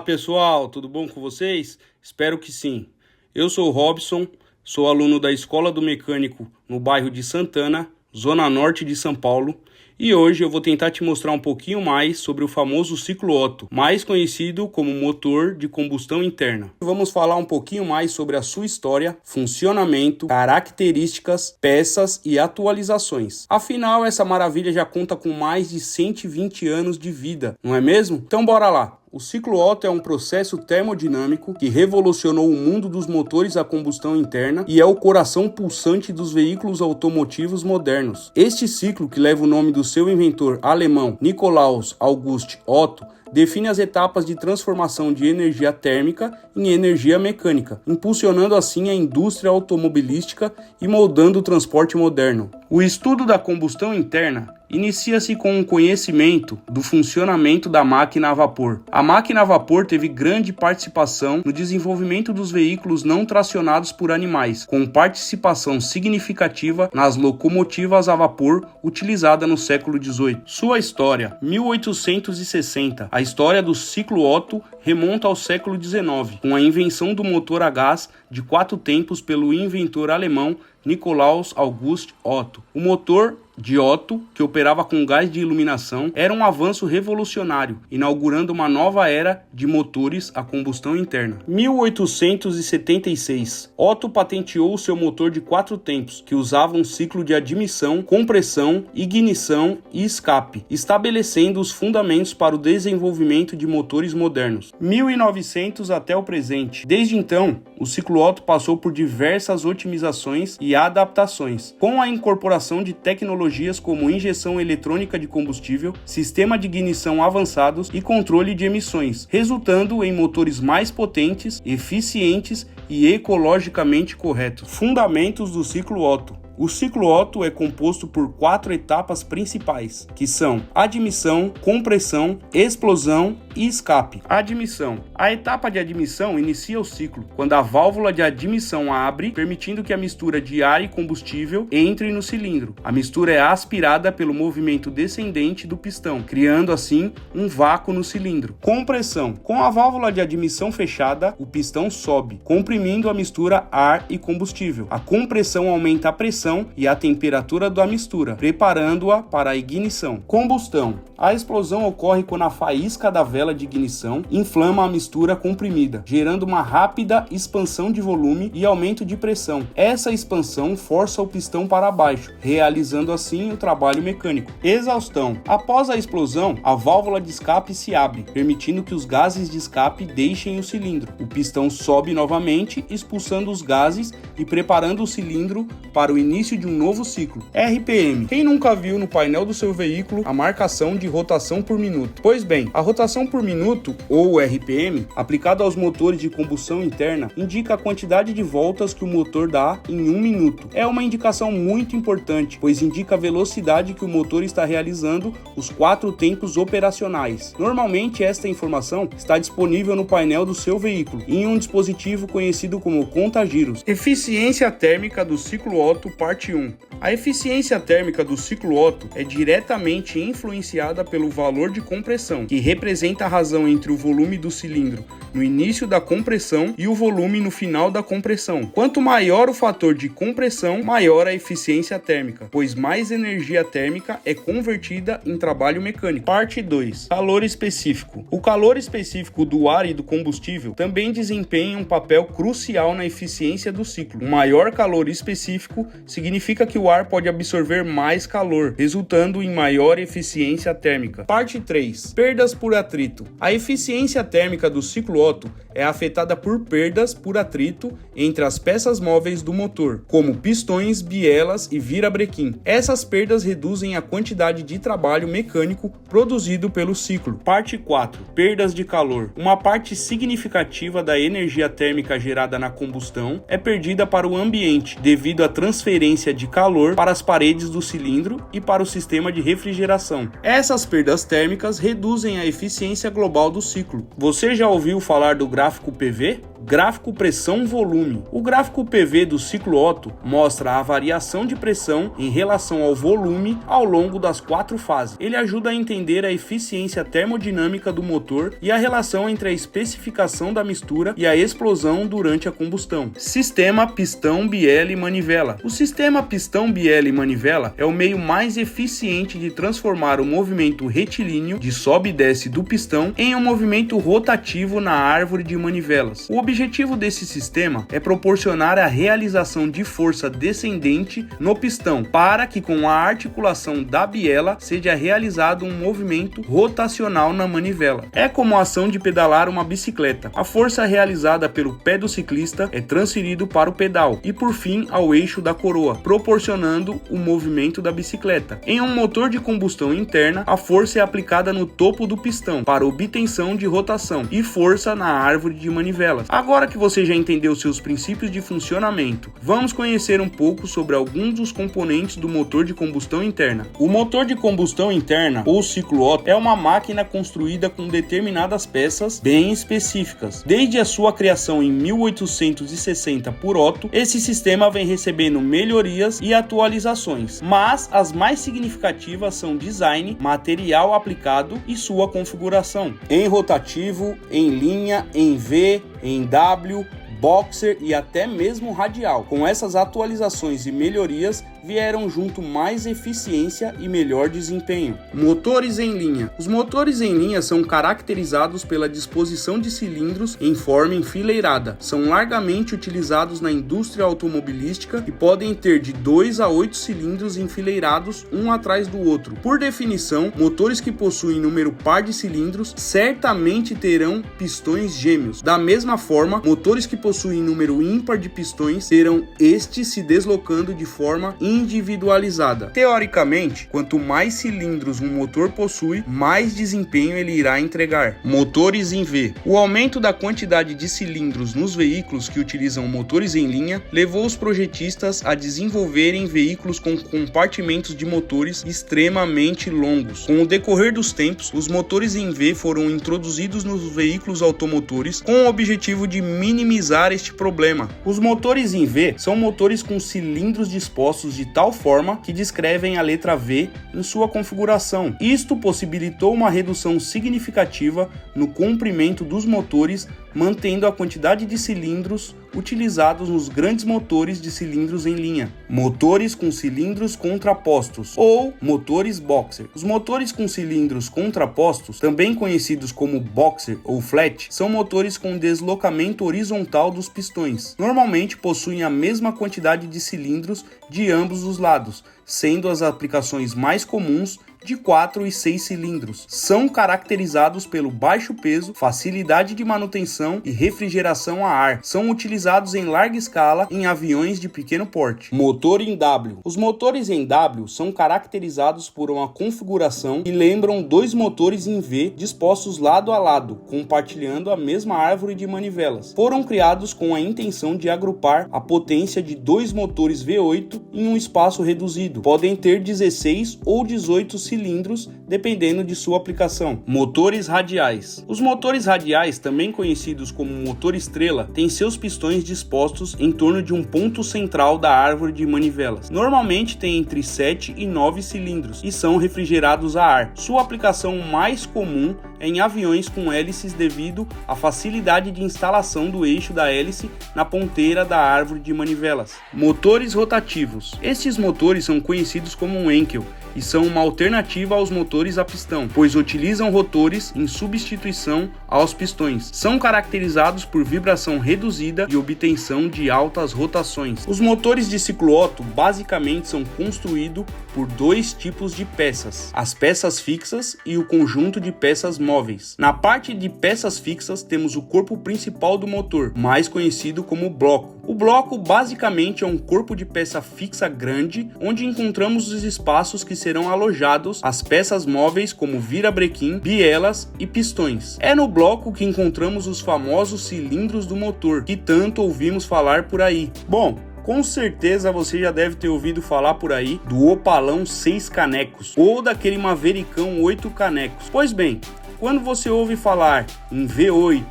Fala pessoal, tudo bom com vocês? Espero que sim. Eu sou o Robson, sou aluno da Escola do Mecânico no bairro de Santana, zona norte de São Paulo, e hoje eu vou tentar te mostrar um pouquinho mais sobre o famoso ciclo Otto, mais conhecido como motor de combustão interna. Vamos falar um pouquinho mais sobre a sua história, funcionamento, características, peças e atualizações. Afinal, essa maravilha já conta com mais de 120 anos de vida, não é mesmo? Então bora lá! O ciclo Otto é um processo termodinâmico que revolucionou o mundo dos motores a combustão interna e é o coração pulsante dos veículos automotivos modernos. Este ciclo, que leva o nome do seu inventor alemão Nikolaus August Otto, define as etapas de transformação de energia térmica em energia mecânica, impulsionando assim a indústria automobilística e moldando o transporte moderno. O estudo da combustão interna inicia-se com um conhecimento do funcionamento da máquina a vapor. A máquina a vapor teve grande participação no desenvolvimento dos veículos não tracionados por animais, com participação significativa nas locomotivas a vapor utilizadas no século XVIII. Sua história, 1860. A história do ciclo Otto remonta ao século XIX, com a invenção do motor a gás de 4 tempos pelo inventor alemão Nikolaus August Otto. O motor de Otto, que operava com gás de iluminação, era um avanço revolucionário, inaugurando uma nova era de motores a combustão interna. 1876. Otto patenteou o seu motor de 4 tempos, que usava um ciclo de admissão, compressão, ignição e escape, estabelecendo os fundamentos para o desenvolvimento de motores modernos. 1900 até o presente. Desde então, o ciclo Otto passou por diversas otimizações e adaptações, com a incorporação de tecnologias como injeção eletrônica de combustível, sistema de ignição avançados e controle de emissões, resultando em motores mais potentes, eficientes e ecologicamente corretos. Fundamentos do ciclo Otto. O ciclo Otto é composto por 4 etapas principais, que são admissão, compressão, explosão e escape. Admissão. A etapa de admissão inicia o ciclo, quando a válvula de admissão abre, permitindo que a mistura de ar e combustível entre no cilindro. A mistura é aspirada pelo movimento descendente do pistão, criando assim um vácuo no cilindro. Compressão. Com a válvula de admissão fechada, o pistão sobe, comprimindo a mistura ar e combustível. A compressão aumenta a pressão e a temperatura da mistura, preparando-a para a ignição. Combustão. A explosão ocorre quando a faísca da vela de ignição inflama a mistura comprimida, gerando uma rápida expansão de volume e aumento de pressão. Essa expansão força o pistão para baixo, realizando assim o trabalho mecânico. Exaustão. Após a explosão, a válvula de escape se abre, permitindo que os gases de escape deixem o cilindro. O pistão sobe novamente, expulsando os gases e preparando o cilindro para o início de um novo ciclo. RPM. Quem nunca viu no painel do seu veículo a marcação de rotação por minuto? Pois bem, a rotação por minuto, ou RPM, aplicada aos motores de combustão interna, indica a quantidade de voltas que o motor dá em 1 minuto. É uma indicação muito importante, pois indica a velocidade que o motor está realizando os 4 tempos operacionais. Normalmente, esta informação está disponível no painel do seu veículo, em um dispositivo conhecido como conta-giros. Eficiência térmica do ciclo Otto, parte 1. A eficiência térmica do ciclo Otto é diretamente influenciada pelo valor de compressão, que representa a razão entre o volume do cilindro no início da compressão e o volume no final da compressão. Quanto maior o fator de compressão, maior a eficiência térmica, pois mais energia térmica é convertida em trabalho mecânico. Parte 2. Calor específico. O calor específico do ar e do combustível também desempenha um papel crucial na eficiência do ciclo. Um maior calor específico significa que o ar pode absorver mais calor, resultando em maior eficiência térmica. Parte 3. Perdas por atrito. A eficiência térmica do ciclo Otto é afetada por perdas por atrito entre as peças móveis do motor, como pistões, bielas e virabrequim. Essas perdas reduzem a quantidade de trabalho mecânico produzido pelo ciclo. Parte 4. Perdas de calor. Uma parte significativa da energia térmica gerada na combustão é perdida para o ambiente devido à transferência de calor para as paredes do cilindro e para o sistema de refrigeração. Essas perdas térmicas reduzem a eficiência global do ciclo. Você já ouviu falar do gráfico PV? Gráfico pressão-volume. O gráfico PV do ciclo Otto mostra a variação de pressão em relação ao volume ao longo das 4 fases. Ele ajuda a entender a eficiência termodinâmica do motor e a relação entre a especificação da mistura e a explosão durante a combustão. Sistema pistão, biela e manivela. O sistema pistão, biela e manivela é o meio mais eficiente de transformar o movimento retilíneo de sobe e desce do pistão em um movimento rotativo na árvore de manivelas. O objetivo desse sistema é proporcionar a realização de força descendente no pistão para que com a articulação da biela seja realizado um movimento rotacional na manivela. É como a ação de pedalar uma bicicleta. A força realizada pelo pé do ciclista é transferido para o pedal e por fim ao eixo da coroa, proporcionando o movimento da bicicleta. Em um motor de combustão interna, a força é aplicada no topo do pistão para obtenção de rotação e força na árvore de manivelas. Agora que você já entendeu seus princípios de funcionamento, vamos conhecer um pouco sobre alguns dos componentes do motor de combustão interna. O motor de combustão interna, ou ciclo Otto, é uma máquina construída com determinadas peças bem específicas. Desde a sua criação em 1860 por Otto, esse sistema vem recebendo melhorias e atualizações, mas as mais significativas são design, material aplicado e sua configuração. Em rotativo, em linha, em V, em W, boxer e até mesmo radial. Com essas atualizações e melhorias, vieram junto mais eficiência e melhor desempenho. Motores em linha. Os motores em linha são caracterizados pela disposição de cilindros em forma enfileirada. São largamente utilizados na indústria automobilística e podem ter de 2 a 8 cilindros enfileirados um atrás do outro. Por definição, motores que possuem número par de cilindros certamente terão pistões gêmeos. Da mesma forma, motores que possuem número ímpar de pistões terão estes se deslocando de forma individualizada. Teoricamente, quanto mais cilindros um motor possui, mais desempenho ele irá entregar. Motores em V. O aumento da quantidade de cilindros nos veículos que utilizam motores em linha levou os projetistas a desenvolverem veículos com compartimentos de motores extremamente longos. Com o decorrer dos tempos, os motores em V foram introduzidos nos veículos automotores com o objetivo de minimizar este problema. Os motores em V são motores com cilindros dispostos de tal forma que descrevem a letra V em sua configuração. Isto possibilitou uma redução significativa no comprimento dos motores, mantendo a quantidade de cilindros utilizados nos grandes motores de cilindros em linha. Motores com cilindros contrapostos ou motores boxer. Os motores com cilindros contrapostos, também conhecidos como boxer ou flat, são motores com deslocamento horizontal dos pistões. Normalmente possuem a mesma quantidade de cilindros de ambos os lados, sendo as aplicações mais comuns de 4 e 6 cilindros. São caracterizados pelo baixo peso, facilidade de manutenção e refrigeração a ar. São utilizados em larga escala em aviões de pequeno porte. Motor em W. Os motores em W são caracterizados por uma configuração que lembram 2 motores em V dispostos lado a lado, compartilhando a mesma árvore de manivelas. Foram criados com a intenção de agrupar a potência de 2 motores V8 em um espaço reduzido. Podem ter 16 ou 18 cilindros, dependendo de sua aplicação. Motores radiais. Os motores radiais, também conhecidos como motor estrela, têm seus pistões dispostos em torno de um ponto central da árvore de manivelas. Normalmente têm entre 7 e 9 cilindros e são refrigerados a ar. Sua aplicação mais comum é em aviões com hélices devido à facilidade de instalação do eixo da hélice na ponteira da árvore de manivelas. Motores rotativos. Estes motores são conhecidos como Wankel e são uma alternativa aos motores a pistão, pois utilizam rotores em substituição aos pistões. São caracterizados por vibração reduzida e obtenção de altas rotações. Os motores de ciclo Otto basicamente são construídos por 2 tipos de peças: as peças fixas e o conjunto de peças móveis. Na parte de peças fixas temos o corpo principal do motor, mais conhecido como bloco. O bloco basicamente é um corpo de peça fixa grande, onde encontramos os espaços que serão alojados as peças móveis como virabrequim, bielas e pistões. É no bloco que encontramos os famosos cilindros do motor, que tanto ouvimos falar por aí. Bom, com certeza você já deve ter ouvido falar por aí do Opalão 6 canecos ou daquele Mavericão 8 canecos. Pois bem, quando você ouve falar em V8,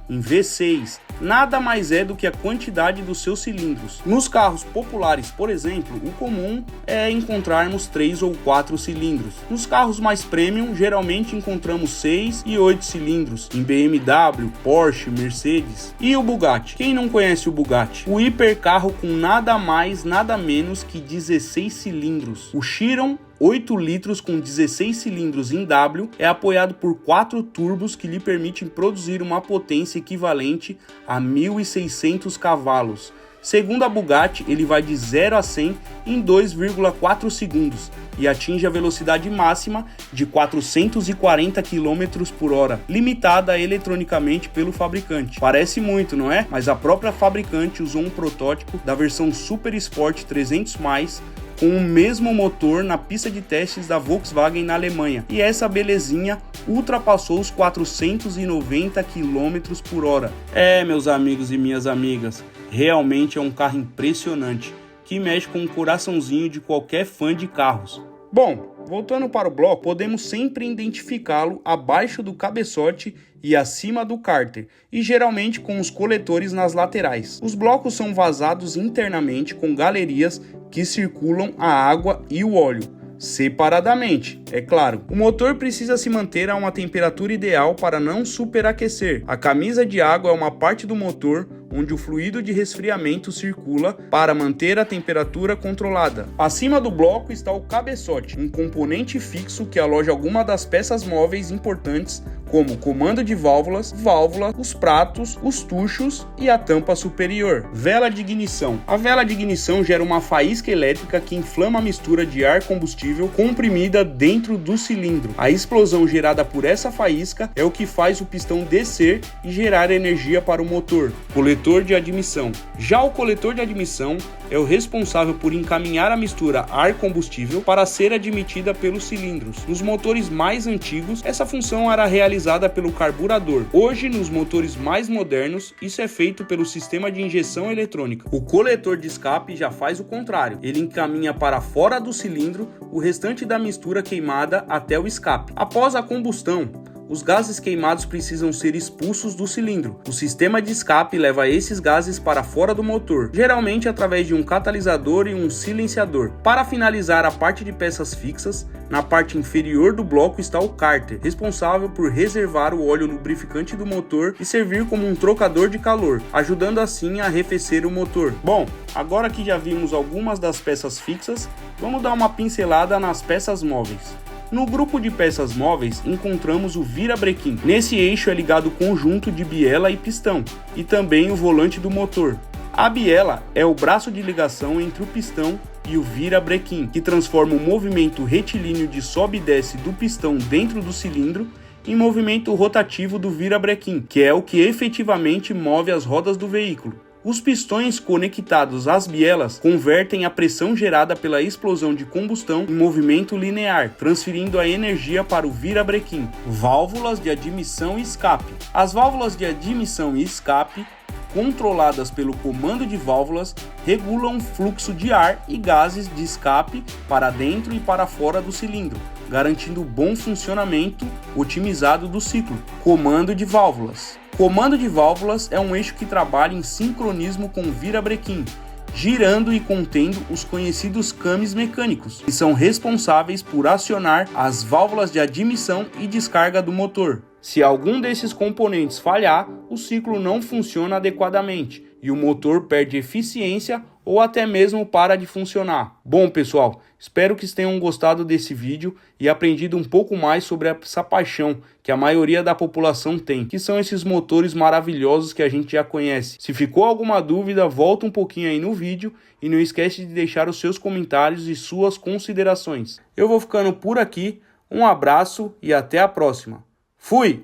em V6, nada mais é do que a quantidade dos seus cilindros. Nos carros populares, por exemplo, o comum é encontrarmos 3 ou 4 cilindros. Nos carros mais premium, geralmente encontramos 6 e 8 cilindros, em BMW, Porsche, Mercedes. E o Bugatti? Quem não conhece o Bugatti? O hipercarro com nada mais, nada menos que 16 cilindros. O Chiron 8 litros com 16 cilindros em W é apoiado por 4 turbos que lhe permitem produzir uma potência equivalente a 1.600 cavalos. Segundo a Bugatti, ele vai de 0 a 100 em 2,4 segundos e atinge a velocidade máxima de 440 km por hora, limitada eletronicamente pelo fabricante. Parece muito, não é? Mas a própria fabricante usou um protótipo da versão Super Sport 300+, com o mesmo motor na pista de testes da Volkswagen na Alemanha, e essa belezinha ultrapassou os 490 km por hora. Meus amigos e minhas amigas, realmente é um carro impressionante, que mexe com o coraçãozinho de qualquer fã de carros. Bom, voltando para o bloco, podemos sempre identificá-lo abaixo do cabeçote e acima do cárter, e geralmente com os coletores nas laterais. Os blocos são vazados internamente com galerias que circulam a água e o óleo, separadamente, é claro. O motor precisa se manter a uma temperatura ideal para não superaquecer. A camisa de água é uma parte do motor onde o fluido de resfriamento circula para manter a temperatura controlada. Acima do bloco está o cabeçote, um componente fixo que aloja alguma das peças móveis importantes, como o comando de válvulas, os pratos, os tuchos e a tampa superior. Vela de ignição. A vela de ignição gera uma faísca elétrica que inflama a mistura de ar combustível comprimida dentro do cilindro. A explosão gerada por essa faísca é o que faz o pistão descer e gerar energia para o motor. Coletor de admissão. Já o coletor de admissão é o responsável por encaminhar a mistura ar-combustível para ser admitida pelos cilindros. Nos motores mais antigos, essa função era realizada pelo carburador. Hoje, nos motores mais modernos, isso é feito pelo sistema de injeção eletrônica. O coletor de escape já faz o contrário. Ele encaminha para fora do cilindro o restante da mistura queimada até o escape. Após a combustão, os gases queimados precisam ser expulsos do cilindro. O sistema de escape leva esses gases para fora do motor, geralmente através de um catalisador e um silenciador. Para finalizar a parte de peças fixas, na parte inferior do bloco está o cárter, responsável por reservar o óleo lubrificante do motor e servir como um trocador de calor, ajudando assim a arrefecer o motor. Bom, agora que já vimos algumas das peças fixas, vamos dar uma pincelada nas peças móveis. No grupo de peças móveis encontramos o virabrequim. Nesse eixo é ligado o conjunto de biela e pistão, e também o volante do motor. A biela é o braço de ligação entre o pistão e o virabrequim, que transforma o movimento retilíneo de sobe e desce do pistão dentro do cilindro em movimento rotativo do virabrequim, que é o que efetivamente move as rodas do veículo. Os pistões conectados às bielas convertem a pressão gerada pela explosão de combustão em movimento linear, transferindo a energia para o virabrequim. Válvulas de admissão e escape. As válvulas de admissão e escape, controladas pelo comando de válvulas, regulam o fluxo de ar e gases de escape para dentro e para fora do cilindro, garantindo bom funcionamento otimizado do ciclo. Comando de válvulas. Comando de válvulas é um eixo que trabalha em sincronismo com o virabrequim, girando e contendo os conhecidos cames mecânicos, que são responsáveis por acionar as válvulas de admissão e descarga do motor. Se algum desses componentes falhar, o ciclo não funciona adequadamente e o motor perde eficiência ou até mesmo para de funcionar. Bom, pessoal, espero que tenham gostado desse vídeo e aprendido um pouco mais sobre essa paixão que a maioria da população tem, que são esses motores maravilhosos que a gente já conhece. Se ficou alguma dúvida, volta um pouquinho aí no vídeo e não esquece de deixar os seus comentários e suas considerações. Eu vou ficando por aqui, um abraço e até a próxima. Fui!